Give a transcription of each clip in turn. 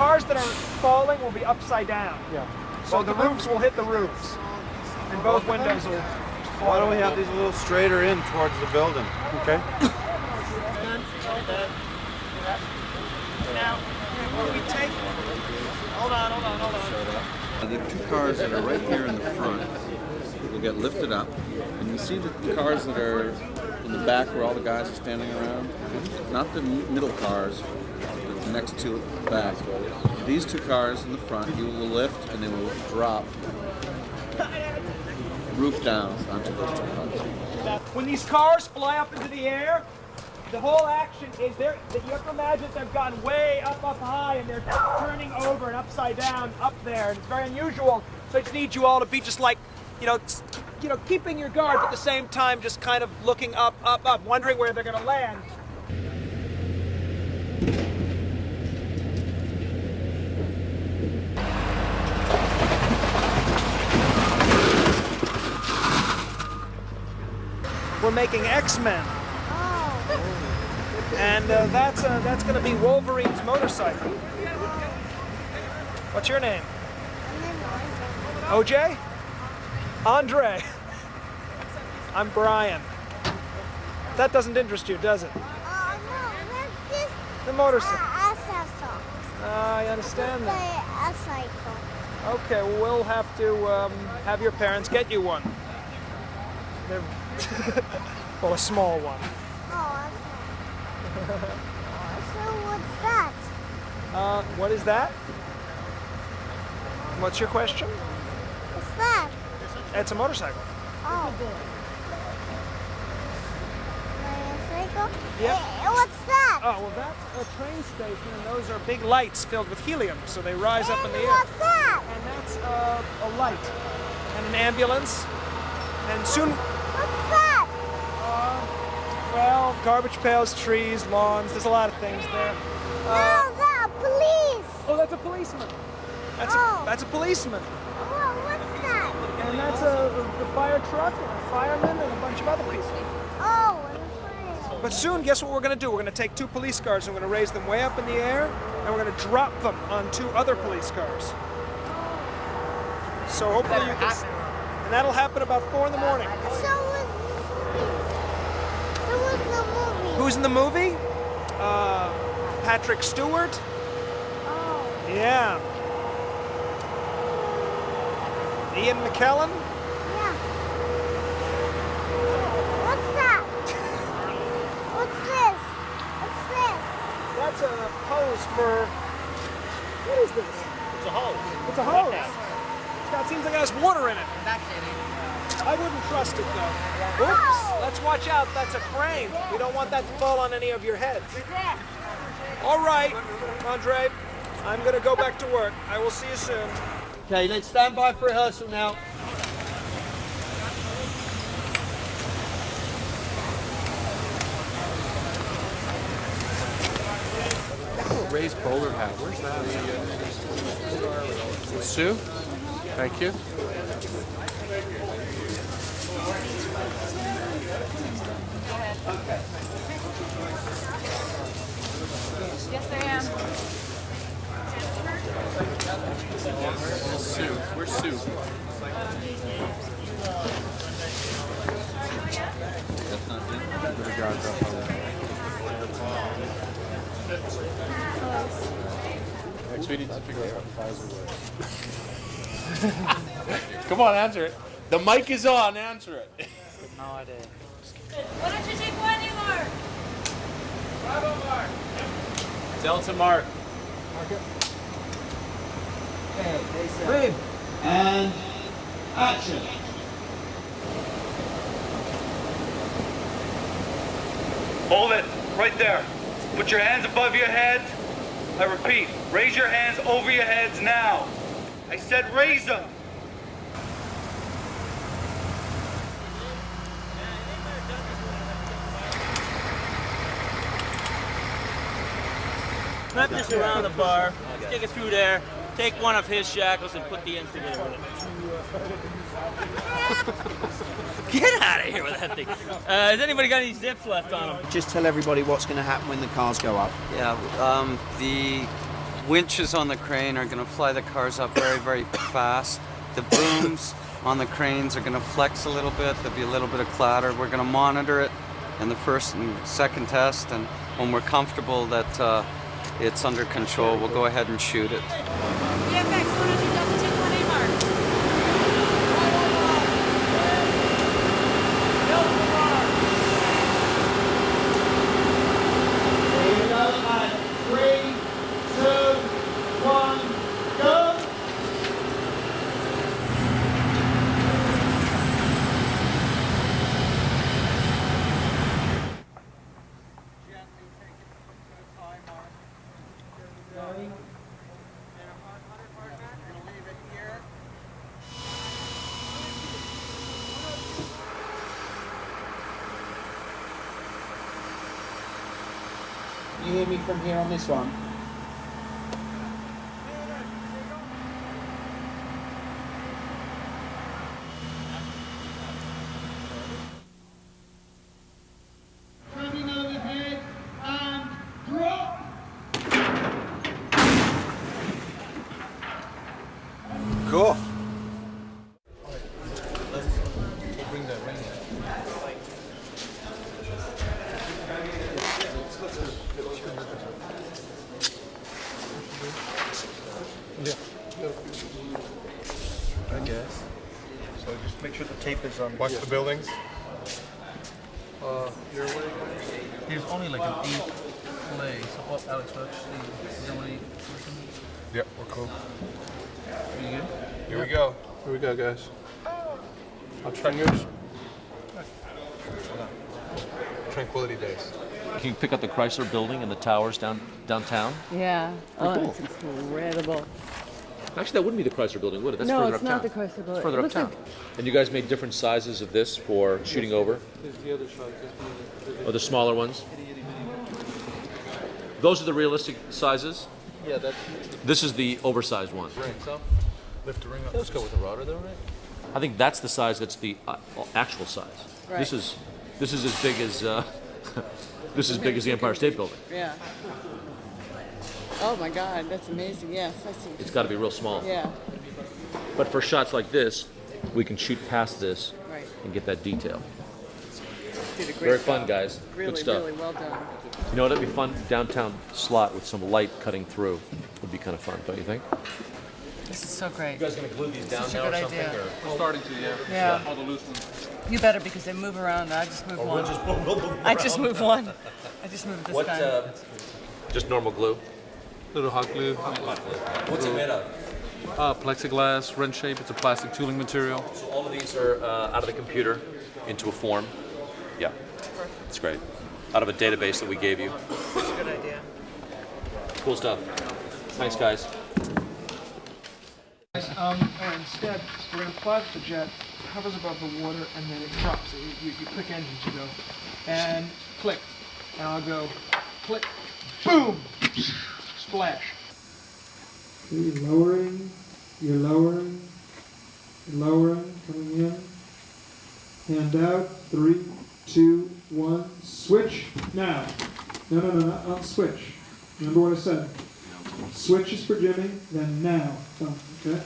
cars that are falling will be upside down. Yeah. So the roofs will hit the roofs. And both windows will... Why don't we have these a little straighter in towards the building? Okay. Now, we take... Hold on. The two cars that are right here in the front will get lifted up, and you see the cars that are in the back where all the guys are standing around, not the middle cars, the next two at the back. These two cars in the front, you will lift and they will drop roof down onto those two cars. When these cars fly up into the air, the whole action is that you have to imagine that they've gone way up high, and they're turning over and upside down up there, and it's very unusual. So I just need you all to be just like, keeping your guard, but at the same time just kind of looking up, wondering where they're going to land. We're making X-Men. And that's going to be Wolverine's motorcycle. What's your name? OJ? Andre. I'm Bryan. That doesn't interest you, does it? No, that's just The motorcycle. a cycle. I understand that. A cycle. Okay, well, we'll have to have your parents get you one. They're well, a small one. Oh, okay. So what's that? What is that? What's your question? What's that? It's a motorcycle. Oh. Motorcycle? Yep. What's that? Oh, well, that's a train station, and those are big lights filled with helium, so they rise up in the air. What's that? And that's a light and an ambulance, and soon, What's that? well, garbage pails, trees, lawns. There's a lot of things there. No, the police. Oh, that's a policeman. That's a policeman. Oh, what's that? And that's a fire truck, and a fireman, and a bunch of other people. Oh, But soon, guess what we're going to do? We're going to take two police cars and we're going to raise them way up in the air, and we're going to drop them on two other police cars. So hopefully you can... And that'll happen about 4 in the morning. So what's the movie? Who's in the movie? Patrick Stewart. Oh. Yeah. Ian McKellen. Yeah. What's that? What's this? What's this? That's a hose for... What is this? It's a hose. It's a hose. It seems like it has water in it. I wouldn't trust it though. Oops, let's watch out. That's a crane. We don't want that to fall on any of your heads. All right, Andre, I'm going to go back to work. I will see you soon. Okay, let's stand by for rehearsal now. Raised bowler hat. Where's that? Sue? Thank you. Yes, I am. Sue. Where's Sue? Next we need to figure out what Pfizer was. Come on, answer it. The mic is on, answer it. No idea. Why don't you take one anymore? Delta Mark. Ready. And action. Hold it, right there. Put your hands above your head. I repeat, raise your hands over your heads now. I said raise them. Wrap this around the bar, stick it through there, take one of his shackles and put the ends together with it. Get out of here with that thing. Has anybody got any zips left on them? Just tell everybody what's going to happen when the cars go up. Yeah, the winches on the crane are going to fly the cars up very, very fast. The booms on the cranes are going to flex a little bit. There'll be a little bit of clatter. We're going to monitor it in the first and second test, and when we're comfortable that it's under control, we'll go ahead and shoot it. VFX, why don't you double take 1A mark? There you go. 3, 2, 1, go. You hear me from here on this one? Turning overhead and drop. Cool. I guess. So just make sure the tape is on. Watch the buildings. Your way. There's only like an 8 play. So what, Alex? Is there only? Yep, we're cool. Are you good? Here we go. Here we go, guys. Watch fingers. Tranquility days. Can you pick up the Chrysler building and the towers downtown? Yeah. Pretty cool. It's incredible. Actually, that wouldn't be the Chrysler building, would it? That's No, further it's uptown. not the Chrysler building. It's further It looks uptown. And you guys made different sizes of this for shooting over? There's the other shot. Or the smaller ones? Those are the realistic sizes? Yeah, that's. This is the oversized one. Ring up. Lift the ring up. Let's go with the rotor though, right? I think that's the size that's the actual size. Right. This is as big as this is as big as the Empire State Building. Yeah. Oh my God, that's amazing. Yes, I see. It's got to be real small. Yeah. But for shots like this, we can shoot past this Right. and get that detail. Did a great Very job. fun, guys. Really, Good stuff. really well done. You know what? It'd be fun downtown slot with some light cutting through. Would be kind of fun, don't you think? This is so great. You guys gonna glue these down Such a now or good something? idea. Or? We're starting to, yeah. Yeah. All the loose ones. You better, because they move around. I just move one. We'll move I just move one. I just moved this What? time. Just normal glue. Little hot glue. What's it made of? Plexiglass, wrench shape. It's a plastic tooling material. So all of these are out of the computer into a form. Yeah, it's great. Out of a database that we gave you. That's a good idea. Cool stuff. Thanks, guys. And instead, we're going to plug the jet, hovers above the water, and then it drops. You click engines, you go, and click. And I'll go, click, boom, splash. You're lowering, you're lowering, you're lowering, coming in. Hand out, 3, 2, 1, switch now. No, not on switch. Remember what I said. Switch is for Jimmy, then now. Okay?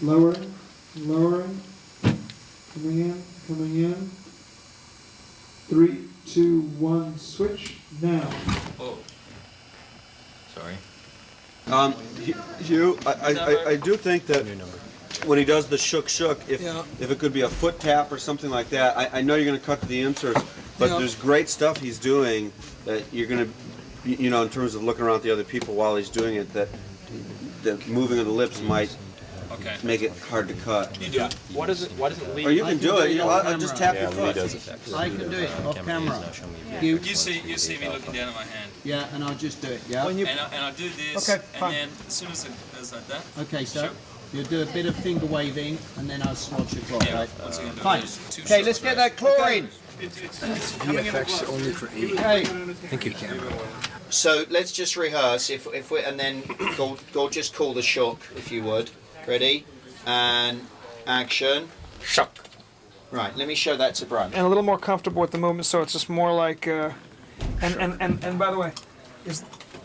Lowering, lowering, coming in. 3, 2, 1, switch now. Oh. Sorry. Hugh, I do think that when he does the shook, if it could be a foot tap or something like that, I know you're going to cut to the inserts, but there's great stuff he's doing that you're going to, you know, in terms of looking around at the other people while he's doing it, that the moving of the lips might make it hard to cut. You do it. Why does it leave? Or you can do it. You know, I'll just tap your foot. I can do it off camera. You see me looking down at my hand. Yeah, and I'll just do it. Yeah. And I'll do this. Okay, and fine. then as soon as it goes like that. Okay, so Sure. you'll do a bit of finger waving, and then I'll swatch across. Yeah. Right? What's he gonna do? Fine. There's two Okay, shots, let's get right? that chlorine. VFX only for E. Okay. Thank you, camera. So let's just rehearse. If we and then go just call the shock if you would. Ready? And action. Shock. Right. Let me show that to Bryan. And a little more comfortable with the movement, so it's just more like. And by the way,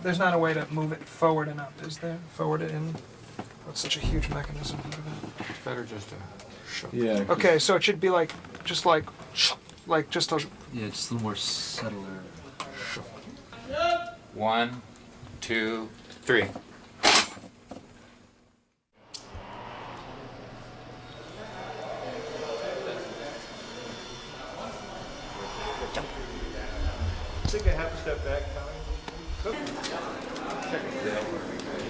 There's not a way to move it forward and up, is there? Forward it in. That's such a huge mechanism. Look at that. It's better just to shook. Yeah. Okay, so it should be like just a. Yeah, just a little more subtler. 1, 2, 3. Take a half step back, Tommy.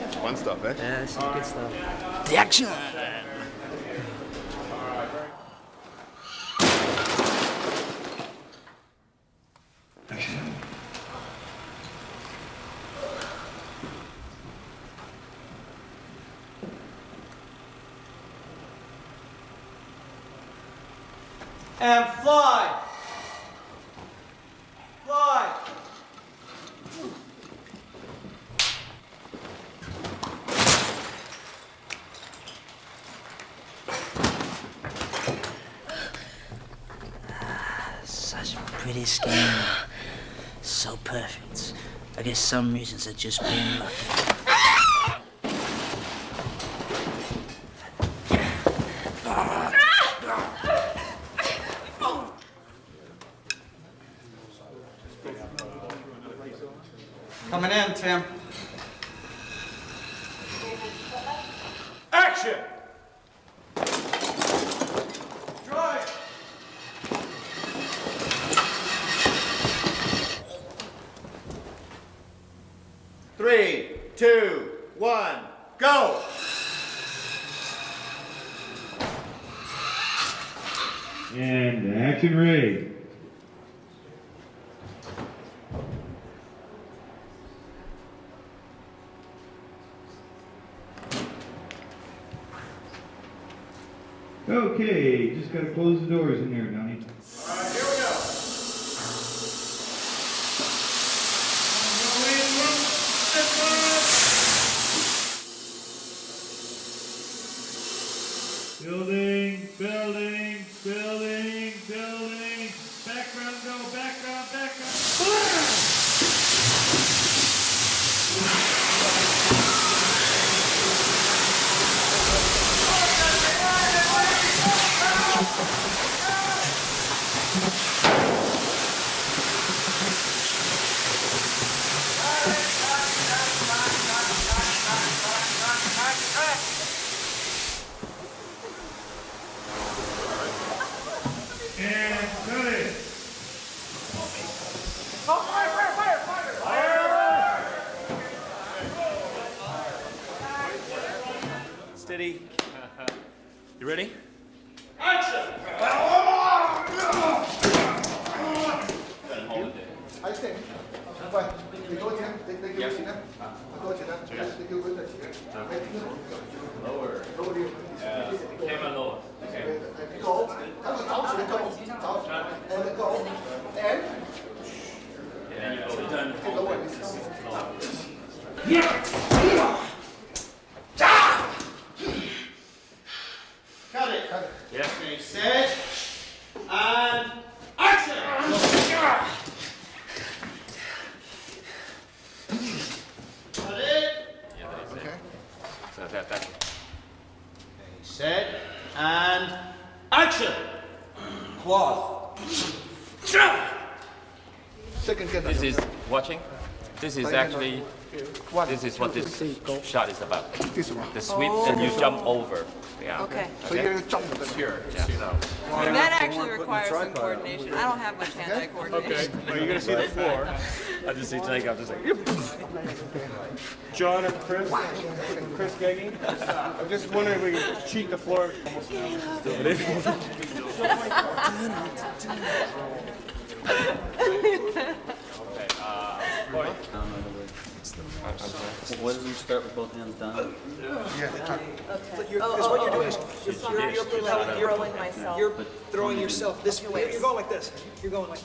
It's fun stuff, eh? Yeah, this is good stuff. The action! And fly! Fly! Such pretty skin. So perfect. I guess some reasons are just being lucky. Coming in, Tim. Action! Drive! Three, 2, 1, go! And action, Ray. Okay, just gotta close the doors in there, Donnie. Alright, here we go. Building, building, building, building. Background, go, background, background. And cut it. Oh, fire, fire, fire, fire! Fire! Steady. You ready? Action! I think. Vậy, thì tôi nhé, tôi kêu chị nhé. Tôi chị nhé. Tôi kêu với chị nhé. Lower. Lower. Camera lower. Okay. Go. Các bạn cháu sẽ go. Cháu. And go. And. And you go done. Lower. Cut it. Yeah. Okay, set. And action! Cut it. Okay. So that. Okay, set. And action! Cloth. This is watching. This is actually. This is what this shot is about. The sweep, and you jump over. Yeah. Okay. So you're going to jump the Here, just you know. That actually requires some coordination. I don't have much hand-eye coordination. Okay. Are you going to see the floor? I just see Jake. I'm just like. John or Chris? Chris Gagey? I'm just wondering if we can cheat the floor. What does he start with both hands down? Because what you're doing is you're throwing yourself this way. You're going like this. You're going like.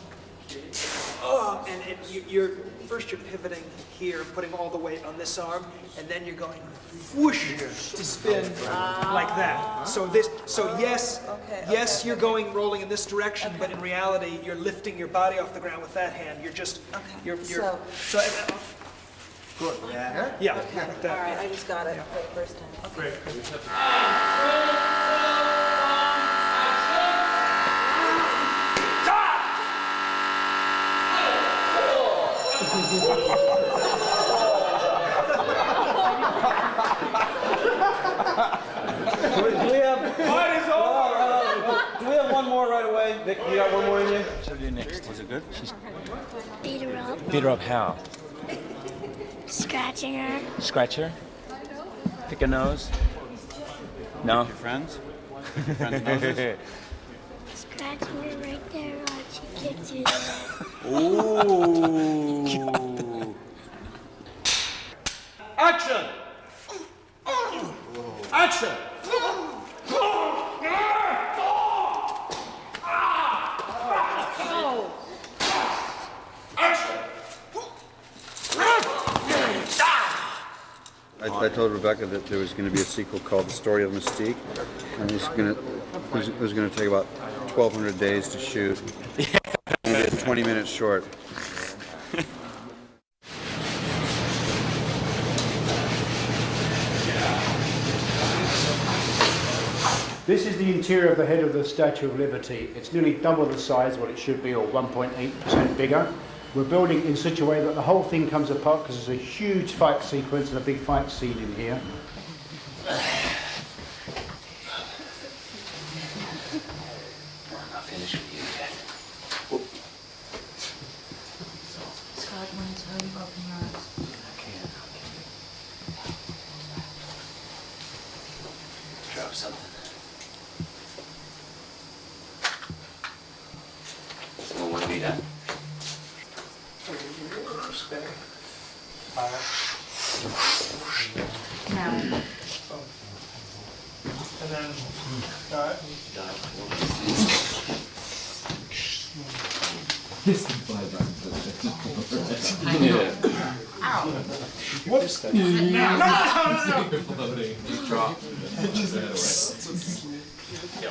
And you're pivoting here, putting all the weight on this arm, and then you're going whoosh to spin like that. So yes, you're rolling in this direction, but in reality, you're lifting your body off the ground with that hand. You're just, you're. So Good. Yeah? Yeah. Okay. All right, I just got it for the first time. Okay. Do we have one more right away? Vic, you got one more in you? She'll do next. Was it good? Beat her up. Beat her up how? Scratching her. Scratch her? Pick her nose? No? Your friends? Your friends' noses? Scratching her right there while she kicks you there. Ooh. Action! Action! I told Rebecca that there was going to be a sequel called The Story of Mystique, and it was going to take about 1,200 days to shoot. And get 20 minutes short. This is the interior of the head of the Statue of Liberty. It's nearly double the size of what it should be, or 1.8% bigger. We're building in such a way that the whole thing comes apart because there's a huge fight sequence and a big fight scene in here. I'm not finished with you yet. Scott, when I tell you, open your eyes. I can't. Drop something. Someone want to be done? Now. And then, cut. This is Whoops. No. Drop.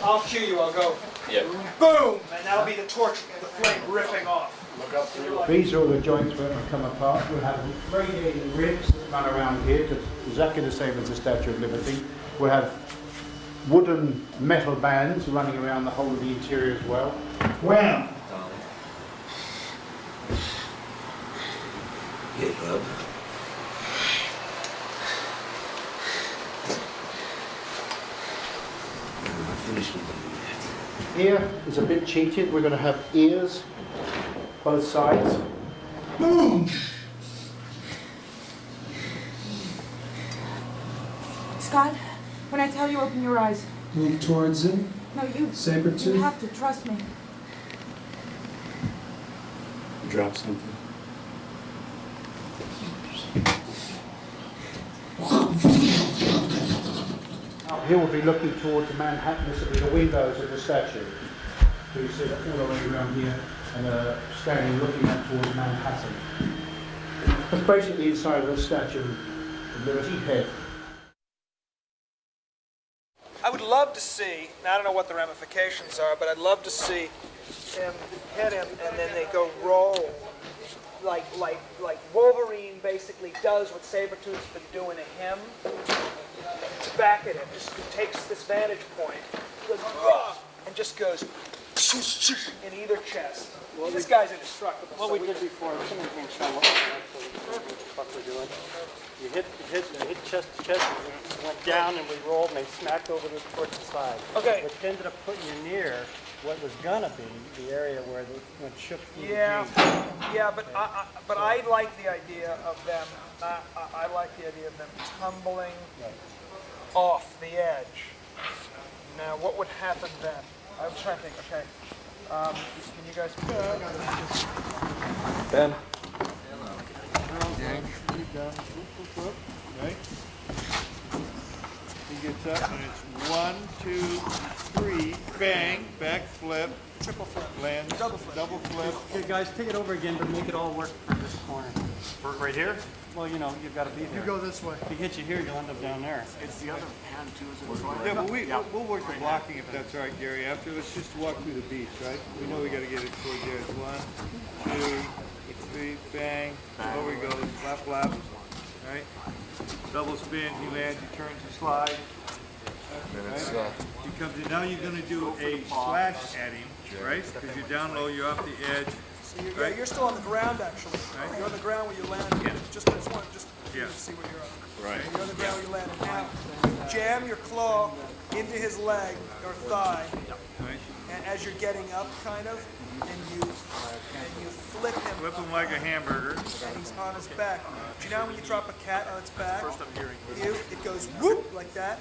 I'll cue you, I'll go. Yeah. Boom! And that'll be the torch, the flame ripping off. These are all the joints where they come apart. We'll have radiating ribs that run around here, exactly the same as the Statue of Liberty. We'll have wooden metal bands running around the whole of the interior as well. Wow! Hey, bub. I'm not finished with you yet. Here is a bit cheated. We're going to have ears, both sides. Boom! Scott, when I tell you, open your eyes. Move towards him. No, you. Saber-tooth. You have to trust me. Drop something. Here we'll be looking towards the Manhattan. This will be the windows of the statue. So you see that all the way around here, and standing looking up towards Manhattan. That's basically inside of the Statue of Liberty head. I would love to see, now I don't know what the ramifications are, but I'd love to see him hit him and then they go roll. Like Wolverine basically does what Sabretooth's been doing to him. It's back at him, just takes this vantage point, goes, and just goes in either chest. Well, this guy's indestructible. What we did before, someone can show what the fuck we're doing. You hit chest to chest, and went down and we rolled and they smacked over towards the side. Okay. Which ended up putting you near what was gonna be the area where they went shook through Yeah, the jeans. yeah, but I like the idea of them. I like the idea of them tumbling off the edge. Now, what would happen then? I'm trying to think. Okay, can you guys? Ben. Right? He gets up and it's 1, 2, 3, bang, back flip, triple flip, land, double flip. Okay, guys, take it over again, but make it all work for this corner. Work right here? Well, you know, you've got to be there. You go this way. If he hits you here, you'll end up down there. It's the other hand too, is it? Yeah, but we'll work the blocking if that's all right, Gary. After, let's just walk through the beach, right? We know we got to get it toward there. 1, 2, 3, bang. Over he goes. Flap, flap. right? Double spin, he lands, he turns, he slides. Right? He comes in. Now you're going to do a slash at him, right? Because you're down low, you're off the edge. So you're still on the ground, actually. Right? You're on the ground where you landed. Yeah. Just see where you're on. Right. You're on the ground where you landed. Now, jam your claw into his leg or thigh, and as you're getting up, kind of, and you flip him. Flip him like a hamburger. And he's on his back. Do you know when you drop a cat on its back? It goes whoop like that.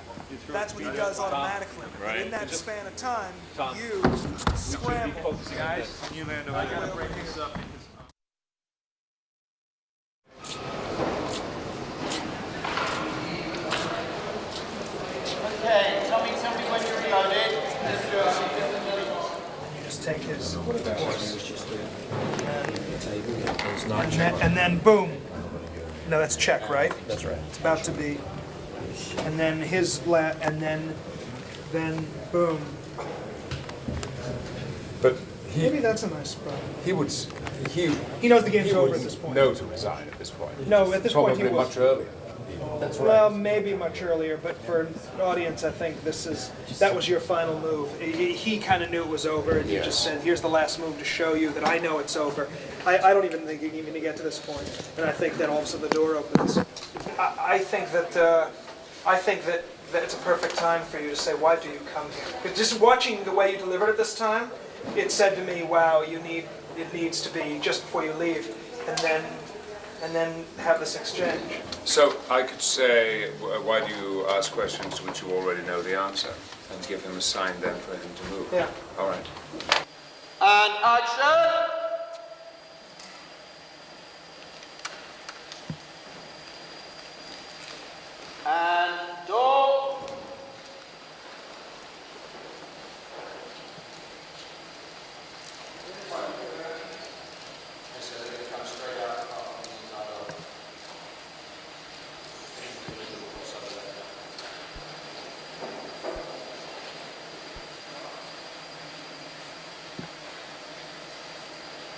That's what he does automatically. Right. And in that span of time, you scramble. Guys, you land over there. Okay, tell me when you're reloaded. You just take his horse. And then boom. No, that's check, right? That's right. It's about to be. And then then boom. But Maybe that's a nice spot. He knows the game's over at this point. Know to resign at this point. No, at this point he Probably was. much earlier. That's right. Well, maybe much earlier, but for an audience, I think that was your final move. He kind of knew it was over, and you just said, "Here's the last move to show you that I know it's over." I don't even think you even to get to this point, and I think that all of a sudden the door opens. I think that it's a perfect time for you to say, "Why do you come here?" Because just watching the way you delivered it this time, it said to me, "Wow, it needs to be just before you leave," and then have this exchange. So I could say, why do you ask questions to which you already know the answer? And give him a sign then for him to move. Yeah. All right. And action! And door.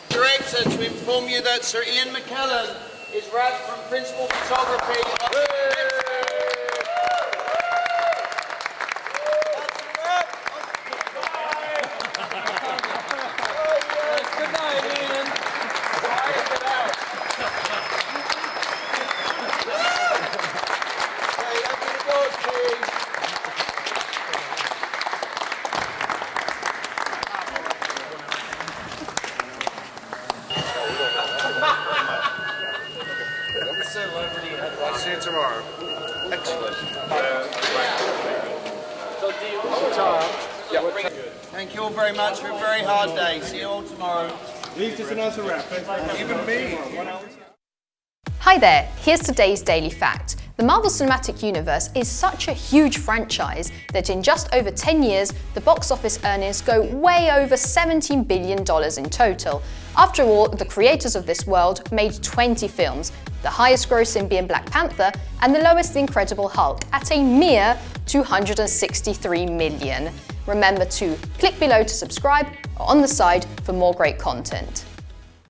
Director, to inform you that Sir Ian McKellen is wrapped from principal photography. Good night, Ian. I'll see you tomorrow. Excellent. Thank you all very much for a very hard day. See you all tomorrow. Leave just another wrap. Even me. Hi there, here's today's Daily Fact. The Marvel Cinematic Universe is such a huge franchise that in just over 10 years, the box office earnings go way over $17 billion in total. After all, the creators of this world made 20 films, the highest grossing being Black Panther and the lowest The Incredible Hulk at a mere $263 million. Remember to click below to subscribe or on the side for more great content.